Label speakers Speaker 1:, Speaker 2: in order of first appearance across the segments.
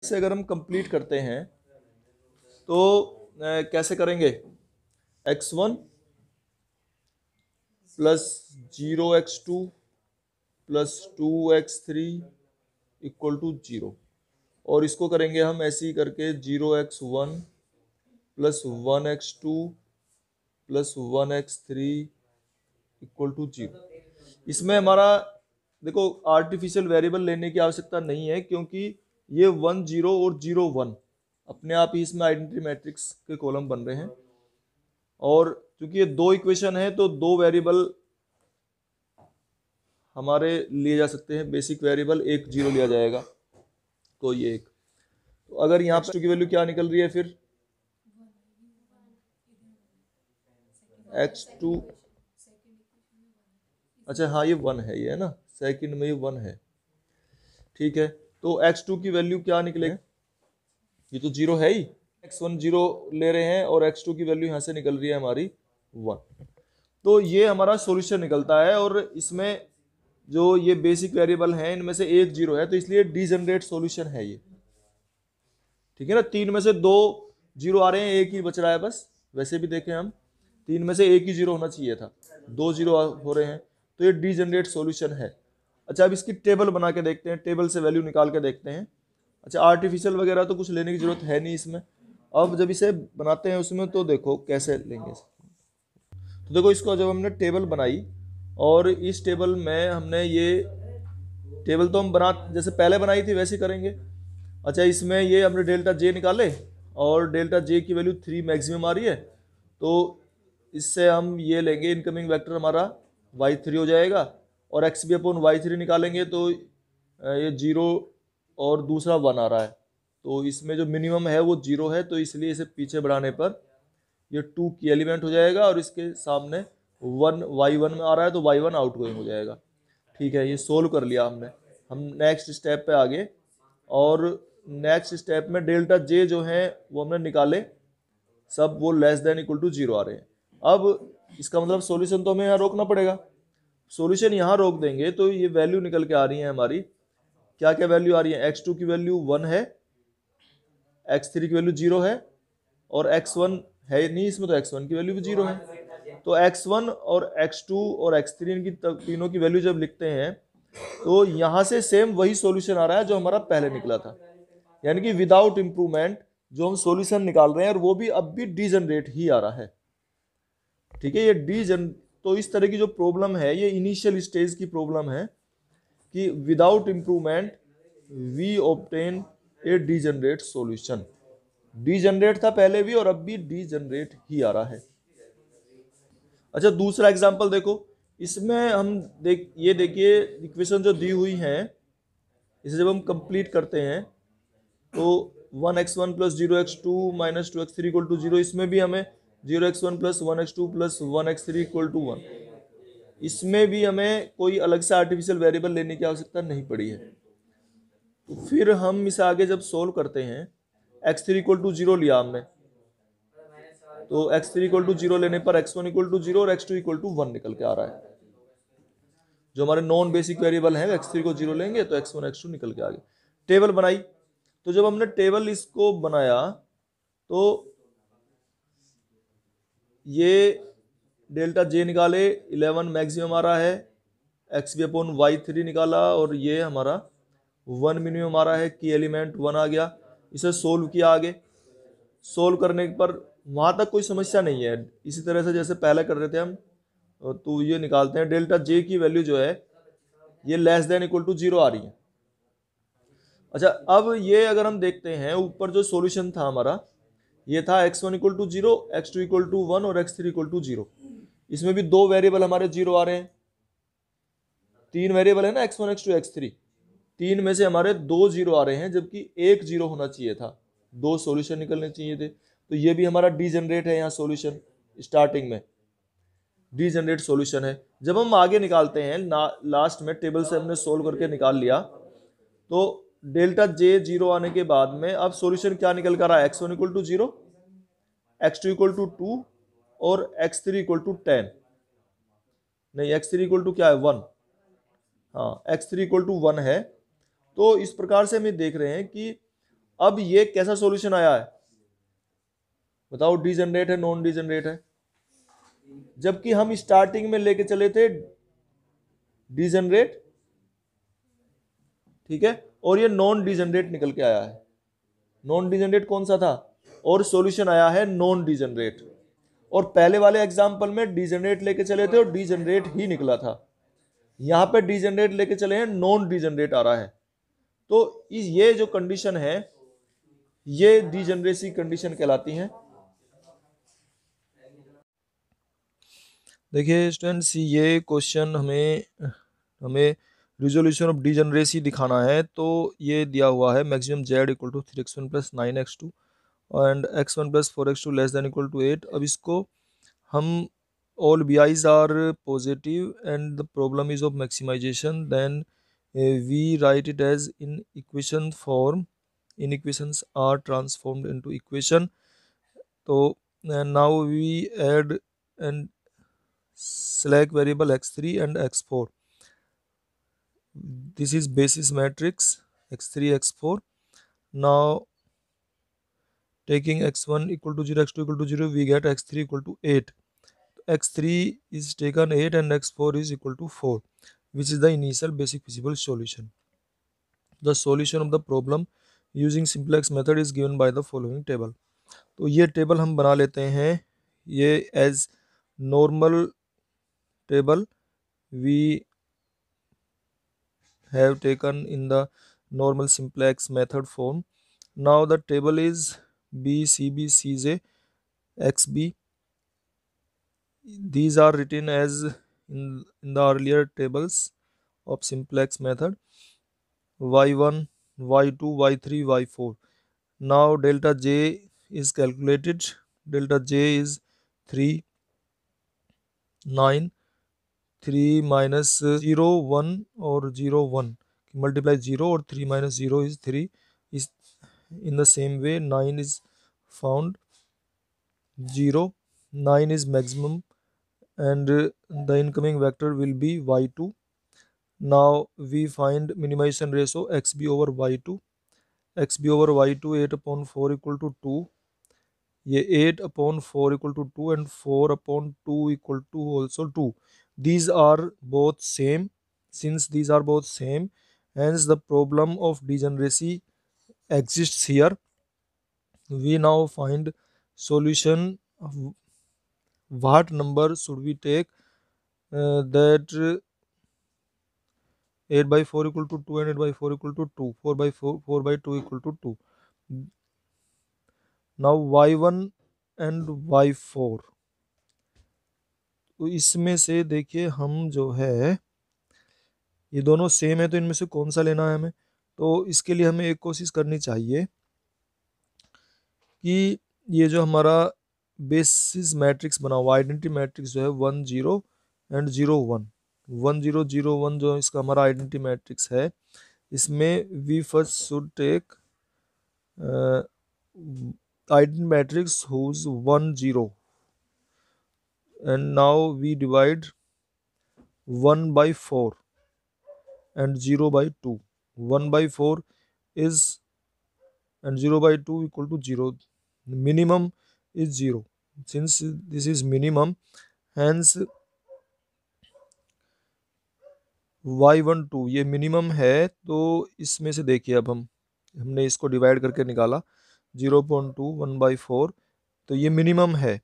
Speaker 1: से अगर हम कंप्लीट करते हैं तो कैसे करेंगे, x1 plus 0x2 plus 2x3 equal to 0, और इसको करेंगे हम ऐसे ही करके 0x1 plus 1x2 plus 1x3 equal to 0। इसमें हमारा देखो आर्टिफिशियल वेरिएबल लेने की आवश्यकता नहीं है, क्योंकि ये 1 0 और 0 1 अपने आप ही इसमें आइडेंटिटी मैट्रिक्स के कॉलम बन रहे हैं, और क्योंकि ये दो इक्वेशन है तो दो वेरिएबल हमारे लिए जा सकते हैं। बेसिक वेरिएबल एक 0 लिया जाएगा, तो ये एक, तो अगर यहाँ पे की वैल्यू क्या निकल रही है फिर x2, अच्छा हाँ ये 1 है, ये है ना, सेकंड में ये 1 है, ठीक है। तो x2 की वैल्यू क्या निकलेगी, ये तो 0 है ही, x1 0 ले रहे हैं और x2 की वैल्यू यहाँ से निकल रही है हमारी 1, तो ये हमारा सॉल्यूशन निकलता है। और इसमें जो ये बेसिक वेरिएबल हैं इनमें से एक 0 है, तो इसलिए डीजनरेट सॉल्यूशन है ये, ठीक है ना। 3 में से 2 0 आ रहे हैं, एक ही बच रहा है बस। वैसे भी देखें हम 3 में से एक ही 0 होना चाहिए था, 2 0 हो रहे हैं, तो ये डीजनरेट सॉल्यूशन है। अच्छा अब इसकी टेबल बना के देखते हैं, टेबल से वैल्यू निकाल के देखते हैं। अच्छा आर्टिफिशियल वगैरह तो कुछ लेने की जरूरत है नहीं इसमें। अब जब इसे बनाते हैं उसमें तो देखो कैसे लेंगे। तो देखो इसको जब हमने टेबल बनाई और इस टेबल में हमने ये टेबल तो हम बना जैसे पहले बनाई थी वैसे करेंगे। अच्छा इसमें ये हमने डेल्टा जे निकाले और डेल्टा जे की वैल्यू 3 मैक्सिमम आ रही है, तो इससे हम ये लेंगे इनकमिंग वेक्टर हमारा y3 हो जाएगा, और एक्स बी अपॉन y3 निकालेंगे तो ये 0 और दूसरा 1 आ रहा है, तो इसमें जो मिनिमम है वो 0 है, तो इसलिए इसे पीछे बढ़ाने पर ये 2 की एलिमेंट हो जाएगा, और इसके सामने 1 y1 में आ रहा है तो y1 आउट गोइंग हो जाएगा। ठीक है, ये सोल्व कर लिया हमने। हम नेक्स्ट स्टेप पे आगे, और नेक्स्ट स्टेप में डेल्टा जे जो है वो हमने निकाले, सब वो लेस देन इक्वल टू 0 आ रहे हैं। अब इसका मतलब सॉल्यूशन तो हमें यहाँ रोकना पड़ेगा। सॉल्यूशन यहाँ रोक देंगे तो ये वैल्यू निकल के आ रही है हमारी, क्या क्या वैल्यू आ रही है, x2 की वैल्यू 1 है, x3 की वैल्यू 0 है, और x1 है नहीं इसमें, तो x1 की वैल्यू भी 0 है। तो x1 और x2 और x3 इनकी तीनों की वैल्यू जब लिखते हैं तो यहां से सेम वही सॉल्यूशन आ रहा है जो हमारा पहले निकला था, यानी कि विदाउट इंप्रूवमेंट जो हम सॉल्यूशन निकाल रहे हैं, और वो भी अब भी डीजनरेट ही आ रहा है। ठीक है, ये तो इस तरह की जो प्रॉब्लम है ये इनिशियल स्टेज की प्रॉब्लम है कि without improvement we obtain a degenerate solution. Degenerate था पहले भी और अब भी डीजनरेट ही आ रहा है। अच्छा दूसरा एग्जांपल देखो, इसमें हम ये देखिए इक्वेशन जो दी हुई है, इसे जब हम कंप्लीट करते हैं तो 1x1 plus 0x2 minus 2x3 equal to 0, इसमें भी हमें 0x1 plus 1x2 plus 1x3 equal to 1, इसमें भी हमें कोई अलग से आर्टिफिशियल वेरिएबल लेने की आवश्यकता नहीं पड़ी है। तो फिर हम इसे आगे जब सोल्व करते हैं, x3 इक्वल टू 0 लिया हमने, तो x3 इक्वल टू 0 लेने पर x1 इक्वल टू 0 और x2 इक्वल टू 1 निकल के आ रहा है। जो हमारे नॉन बेसिक वेरिएबल हैं x3 को 0 लेंगे तो x1 x2 निकल के आ गए। टेबल बनाई, तो जब हमने टेबल इसको बनाया तो ये डेल्टा जे निकाले, 11 मैक्सिमम आ रहा है, एक्स बी अपॉन y3 निकाला, और ये हमारा 1 मिनिमम आ रहा है, की एलिमेंट 1 आ गया। इसे सोल्व किया आगे, सोल्व करने पर वहां तक कोई समस्या नहीं है, इसी तरह से जैसे पहले कर रहे थे हम। तो ये निकालते हैं, डेल्टा जे की वैल्यू जो है ये लेस देन इक्वल टू 0 आ रही है। अच्छा अब ये अगर हम देखते हैं ऊपर जो सॉल्यूशन था हमारा, ये था x1 equal to 0, x2 equal to 1 और x3 इक्वल टू 0। इसमें भी दो वेरिएबल हमारे 0 आ रहे हैं, तीन वेरिएबल है ना x1 x2 x3, तीन में से हमारे दो 0 आ रहे हैं, जबकि एक 0 होना चाहिए था, दो सॉल्यूशन निकलने चाहिए थे। तो ये भी हमारा डीजनरेट है यहाँ सॉल्यूशन, स्टार्टिंग में डीजनरेट सॉल्यूशन है। जब हम आगे निकालते हैं लास्ट में टेबल से हमने सोल्व करके निकाल लिया, तो डेल्टा जे 0 आने के बाद में अब सॉल्यूशन क्या निकल कर रहा है, x1 equal to 0, x2 equal to 2 और x3 इक्वल टू 10, नहीं x3 इक्वल टू क्या है 1, हाँ x3 इक्वल टू 1 है। तो इस प्रकार से हम ये देख रहे हैं कि अब ये कैसा सॉल्यूशन आया है बताओ, डिजनरेट है नॉन डिजनरेट है? जबकि हम स्टार्टिंग में लेके चले थे डिजनरेट, ठीक है, और ये नॉन डिजनरेट निकल के आया है। नॉन डिजनरेट कौन सा था, और सॉल्यूशन आया है नॉन डिजनरेट। और पहले वाले एग्जांपल में डिजनरेट लेके चले थे और डिजनरेट ही निकला था, यहां पे डिजनरेट लेके चले हैं, नॉन डिजनरेट आ रहा है। तो ये जो कंडीशन है ये डिजनरेसी कंडीशन कहलाती है। देखिए स्टूडेंट्स, ये क्वेश्चन हमें हमें रिजोल्यूशन ऑफ डिजनरेसी दिखाना है। तो ये दिया हुआ है maximum Z equal to 3x1 plus 9x2 and x1 plus 4x2 less than equal to 8। अब इसको हम all bi's are positive and the problem is of maximization, then we write it as in equation form. In equations are transformed into equation. So now we add and select variable x3 and x4. This is basis matrix x3 x4. Now taking x1 equal to 0 x2 equal to 0 we get x3 equal to 8. x3 is taken 8 and x4 is equal to 4, which is the initial basic feasible solution. The solution of the problem using simplex method is given by the following table. तो ये table हम बना लेते हैं, ये as normal table we have taken in the normal simplex method form. Now the table is BCBCJ XB. These are written as in the earlier tables of simplex method: y1, y2, y3, y4. Now delta j is calculated. Delta j is 3, 9, 3 minus 0, 1 or 0, 1. Multiply 0 or 3 minus 0 is 3. Is in the same way 9 is found, 0, 9 is maximum, and the incoming vector will be y2. Now we find minimization ratio xb over y2. xb over y2 8 upon 4 equal to 2. ये 8 upon 4 equal to 2 and 4 upon 2 equal to also 2. These are both same. Since these are both same, hence the problem of degeneracy exists here. We now find solution of what number should we take, that 8 by 4 equal to 2 and 8 by 4 equal to 2, 4 by 4 by 2 equal to 2. Now y1 and y4, तो इसमें से देखिए हम जो है ये दोनों same है, तो इनमें से कौन सा लेना है हमें। तो इसके लिए हमें एक कोशिश करनी चाहिए कि ये जो हमारा बेसिस मैट्रिक्स बना हुआ आइडेंटिटी मैट्रिक्स जो है 1 0 एंड 0 1, 1 0 0 1 जो इसका हमारा आइडेंटिटी मैट्रिक्स है, इसमें we first should take identity matrix whose 1 0 and now we divide 1 by 4 and 0 by 2. 1 by 4 is and 0 by 2 equal to 0. Minimum is 0. Since this is minimum, hence y12 ये minimum है। तो इसमें से देखिए अब हमने इसको डिवाइड करके निकाला 0.2 1 by 4, तो ये मिनिमम है।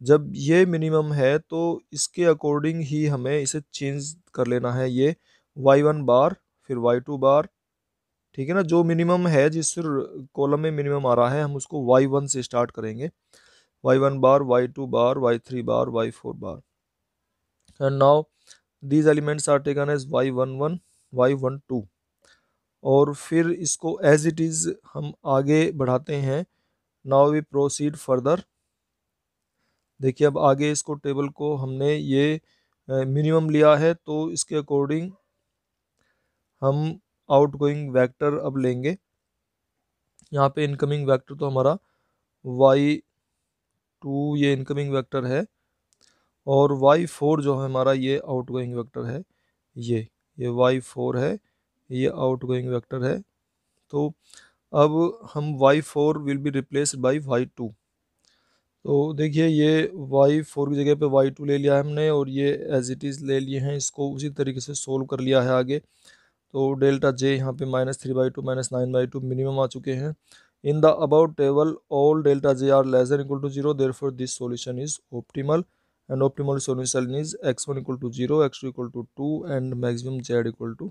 Speaker 1: जब ये मिनिमम है तो इसके अकॉर्डिंग ही हमें इसे चेंज कर लेना है, ये y1 बार फिर y2 बार, ठीक है ना। जो मिनिमम है जिस कॉलम में मिनिमम आ रहा है हम उसको y1 से स्टार्ट करेंगे, y1 बार, y2 बार, y3 बार, y4 बार। And now these elements are taken as y11 y12, और फिर इसको एज इट इज हम आगे बढ़ाते हैं। Now we proceed further. देखिए अब आगे इसको टेबल को हमने ये मिनिमम लिया है, तो इसके अकॉर्डिंग हम आउटगोइंग वेक्टर अब लेंगे। यहाँ पे इनकमिंग वेक्टर तो हमारा y2 ये इनकमिंग वेक्टर है, और y4 जो है हमारा ये आउटगोइंग वेक्टर है, ये y4 है, ये आउटगोइंग वेक्टर है। तो अब हम y4 will be replaced by y2। तो देखिए ये y4 की जगह पे y2 ले लिया है हमने, और ये एज इट इज़ ले लिए हैं, इसको उसी तरीके से सोल्व कर लिया है आगे। तो डेल्टा j यहाँ पे -3/2 -9/2 मिनिमम आ चुके हैं। In the above table all delta j are less than equal to 0, therefore this solution is optimal, and optimal solution is x1 = 0, x2 = 2 and maximum z =